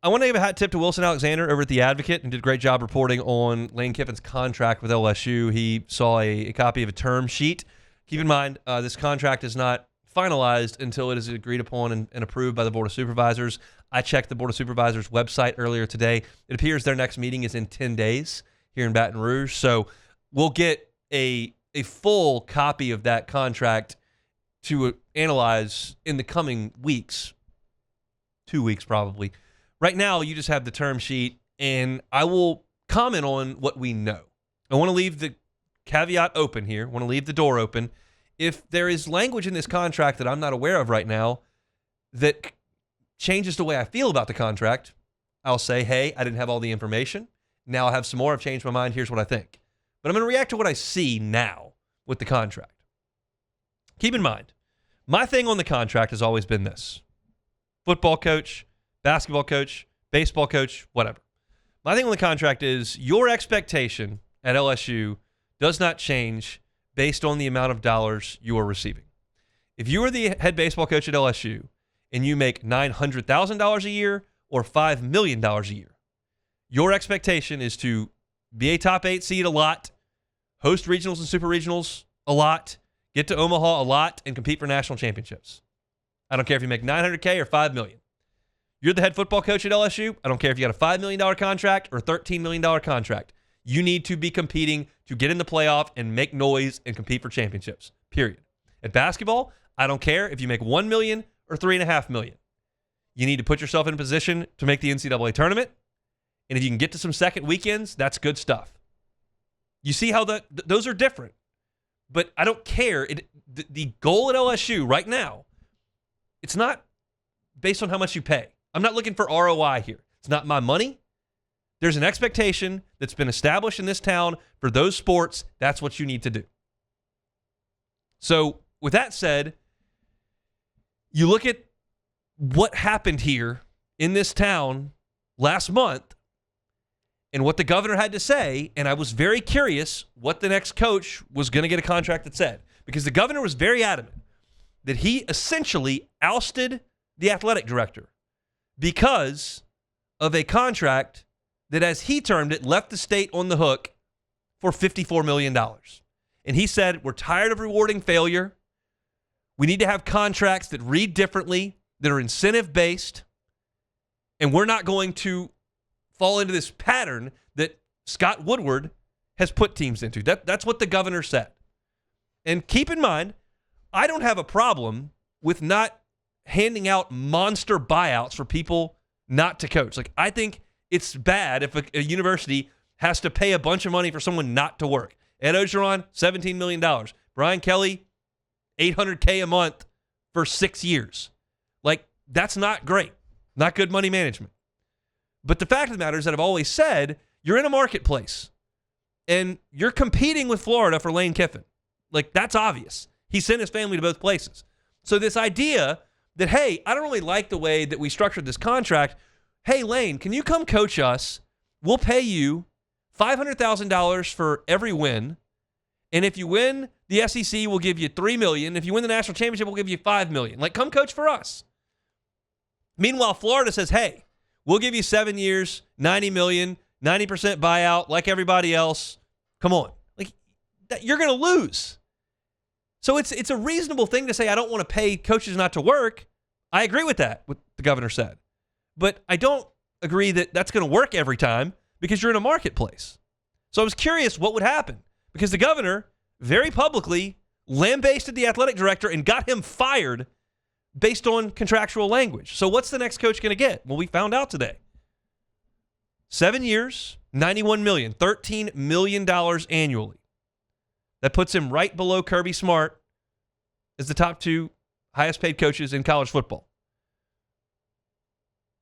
I want to give a hat tip to Wilson Alexander over at The Advocate, and did a great job reporting on Lane Kiffin's contract with LSU. He saw a copy of a term sheet. Keep in mind, this contract is not finalized until it is agreed upon and approved by the Board of Supervisors. I checked the Board of Supervisors website earlier today. It appears their next meeting is in 10 days here in Baton Rouge. So we'll get a full copy of that contract to analyze in the coming weeks, 2 weeks probably. Right now, you just have the term sheet, and I will comment on what we know. I want to leave the caveat open here. I want to leave the door open. If there is language in this contract that I'm not aware of right now that changes the way I feel about the contract, I'll say, hey, I didn't have all the information. Now I have some more. I've changed my mind. Here's what I think. But I'm going to react to what I see now with the contract. Keep in mind, my thing on the contract has always been this. Football coach, basketball coach, baseball coach, whatever. My thing on the contract is your expectation at LSU does not change based on the amount of dollars you are receiving. If you are the head baseball coach at LSU and you make $900,000 a year or $5 million a year, your expectation is to be a top 8 seed a lot, host regionals and super regionals a lot, get to Omaha a lot, and compete for national championships. I don't care if you make $900K or $5 million. You're the head football coach at LSU. I don't care if you got a $5 million contract or a $13 million contract. You need to be competing to get in the playoff and make noise and compete for championships, period. At basketball, I don't care if you make $1 million or $3.5 million. You need to put yourself in a position to make the NCAA tournament, and if you can get to some second weekends, that's good stuff. You see how those are different, but I don't care. The goal at LSU right now, it's not based on how much you pay. I'm not looking for ROI here. It's not my money. There's an expectation that's been established in this town for those sports. That's what you need to do. So with that said, you look at what happened here in this town last month and what the governor had to say, and I was very curious what the next coach was going to get a contract that said, because the governor was very adamant that he essentially ousted the athletic director because of a contract that, as he termed it, left the state on the hook for $54 million. And he said, we're tired of rewarding failure. We need to have contracts that read differently, that are incentive-based, and we're not going to fall into this pattern that Scott Woodward has put teams into. That's what the governor said. And keep in mind, I don't have a problem with not handing out monster buyouts for people not to coach. Like, I think it's bad if a university has to pay a bunch of money for someone not to work. Ed Orgeron, $17 million. Brian Kelly, $800K a month for 6 years. Like, that's not great. Not good money management. But the fact of the matter is that I've always said, you're in a marketplace, and you're competing with Florida for Lane Kiffin. Like, that's obvious. He sent his family to both places. So this idea that, hey, I don't really like the way that we structured this contract. Hey, Lane, can you come coach us? We'll pay you $500,000 for every win. And if you win the SEC, we'll give you $3 million. If you win the national championship, we'll give you $5 million. Like, come coach for us. Meanwhile, Florida says, hey, we'll give you 7 years, $90 million, 90% buyout like everybody else. Come on. Like, you're going to lose. So it's a reasonable thing to say, I don't want to pay coaches not to work. I agree with that, what the governor said. But I don't agree that that's going to work every time because you're in a marketplace. So I was curious what would happen because the governor very publicly lambasted the athletic director and got him fired based on contractual language. So what's the next coach going to get? Well, we found out today. 7 years, $91 million, $13 million annually. That puts him right below Kirby Smart as the top 2 highest paid coaches in college football.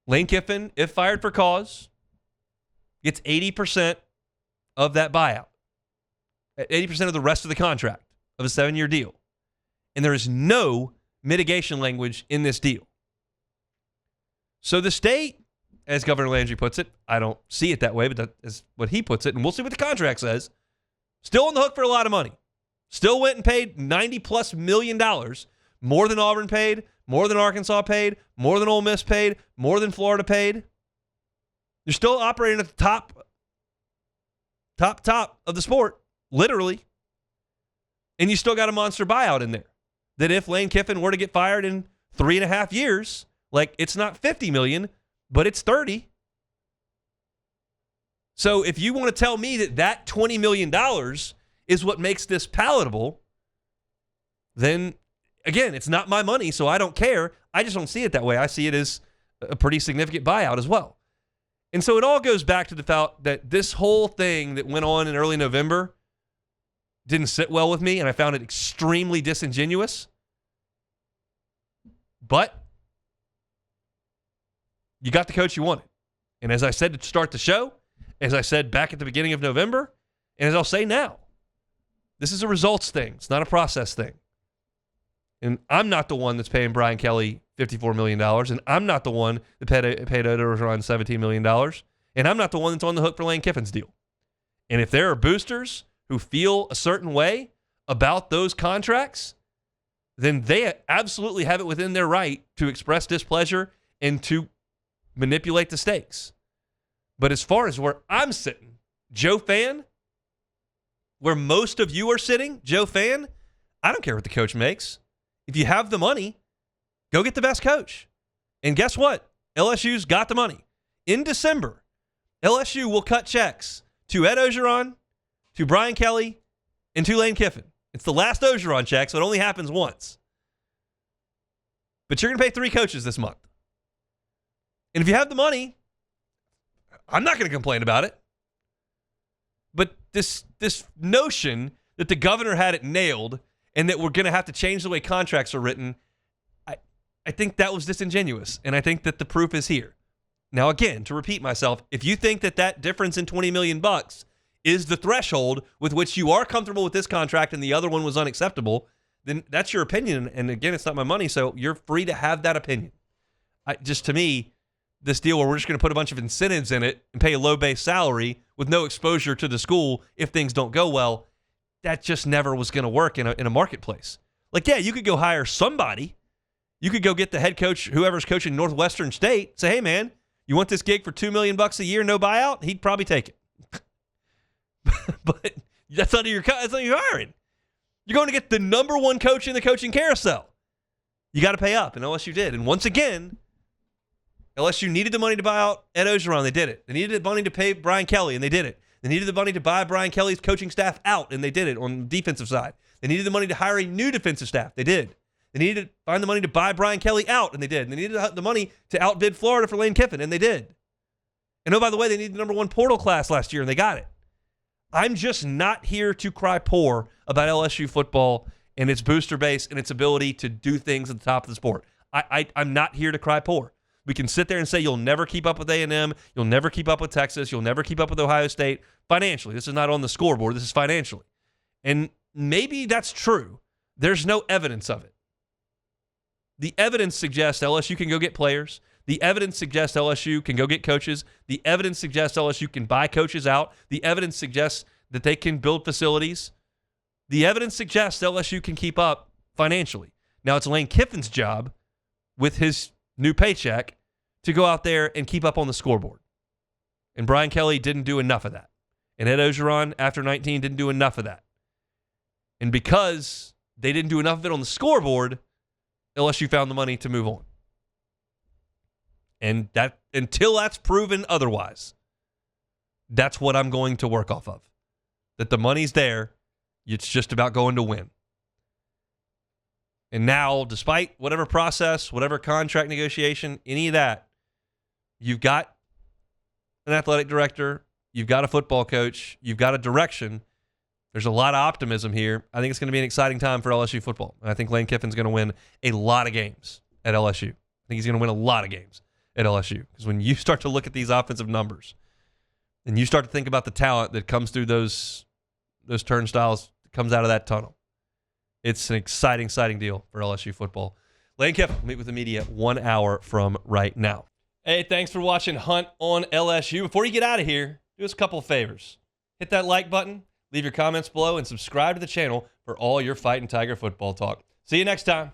Lane Kiffin, if fired for cause, gets 80% of that buyout, 80% of the rest of the contract of a 7-year deal. And there is no mitigation language in this deal. So the state, as Governor Landry puts it, I don't see it that way, but that is what he puts it, and we'll see what the contract says, still on the hook for a lot of money. Still went and paid $90+ million, more than Auburn paid, more than Arkansas paid, more than Ole Miss paid, more than Florida paid. You're still operating at the top of the sport, literally. And you still got a monster buyout in there. That if Lane Kiffin were to get fired in 3.5 years, like it's not $50 million, but it's 30. So if you want to tell me that $20 million is what makes this palatable, then again, it's not my money, so I don't care. I just don't see it that way. I see it as a pretty significant buyout as well. And so it all goes back to the fact that this whole thing that went on in early November didn't sit well with me, and I found it extremely disingenuous. But you got the coach you wanted. And as I said to start the show, as I said back at the beginning of November, and as I'll say now, this is a results thing. It's not a process thing. And I'm not the one that's paying Brian Kelly $54 million, and I'm not the one that paid Orgeron $17 million, and I'm not the one that's on the hook for Lane Kiffin's deal. And if there are boosters who feel a certain way about those contracts, then they absolutely have it within their right to express displeasure and to manipulate the stakes. But as far as where I'm sitting, Joe Fan, where most of you are sitting, Joe Fan, I don't care what the coach makes. If you have the money, go get the best coach. And guess what? LSU's got the money. In December, LSU will cut checks to Ed Orgeron, to Brian Kelly, and to Lane Kiffin. It's the last Orgeron check, so it only happens once. But you're going to pay 3 coaches this month. And if you have the money, I'm not going to complain about it. But this notion that the governor had it nailed and that we're going to have to change the way contracts are written, I think that was disingenuous. And I think that the proof is here. Now, again, to repeat myself, if you think that difference in $20 million is the threshold with which you are comfortable with this contract and the other one was unacceptable, then that's your opinion. And again, it's not my money, so you're free to have that opinion. Just to me, this deal where we're just going to put a bunch of incentives in it and pay a low base salary with no exposure to the school if things don't go well, that just never was going to work in a marketplace. Like, yeah, you could go hire somebody. You could go get the head coach, whoever's coaching Northwestern State, say, hey, man, you want this gig for $2 million a year, no buyout? He'd probably take it. But that's not you're hiring. You're going to get the number one coach in the coaching carousel. You got to pay up, and LSU did. And once again, LSU needed the money to buy out Ed Orgeron. They did it. They needed the money to pay Brian Kelly, and they did it. They needed the money to buy Brian Kelly's coaching staff out, and they did it on the defensive side. They needed the money to hire a new defensive staff. They did. They needed to find the money to buy Brian Kelly out, and they did. And they needed the money to outbid Florida for Lane Kiffin, and they did. And oh, by the way, they needed the number one portal class last year, and they got it. I'm just not here to cry poor about LSU football and its booster base and its ability to do things at the top of the sport. I'm not here to cry poor. We can sit there and say you'll never keep up with A&M, you'll never keep up with Texas, you'll never keep up with Ohio State financially. This is not on the scoreboard. This is financially. And maybe that's true. There's no evidence of it. The evidence suggests LSU can go get players. The evidence suggests LSU can go get coaches. The evidence suggests LSU can buy coaches out. The evidence suggests that they can build facilities. The evidence suggests LSU can keep up financially. Now, it's Lane Kiffin's job with his new paycheck to go out there and keep up on the scoreboard. And Brian Kelly didn't do enough of that. And Ed Orgeron, after 19, didn't do enough of that. And because they didn't do enough of it on the scoreboard, LSU found the money to move on. And that until that's proven otherwise, that's what I'm going to work off of. That the money's there, it's just about going to win. And now, despite whatever process, whatever contract negotiation, any of that, you've got an athletic director, you've got a football coach, you've got a direction. There's a lot of optimism here. I think it's going to be an exciting time for LSU football. And I think Lane Kiffin's going to win a lot of games at LSU. I think he's going to win a lot of games at LSU. Because when you start to look at these offensive numbers and you start to think about the talent that comes through those turnstiles, comes out of that tunnel, it's an exciting deal for LSU football. Lane Kiffin will meet with the media 1 hour from right now. Hey, thanks for watching Hunt on LSU. Before you get out of here, do us a couple of favors. Hit that like button, leave your comments below, and subscribe to the channel for all your Fighting Tiger football talk. See you next time.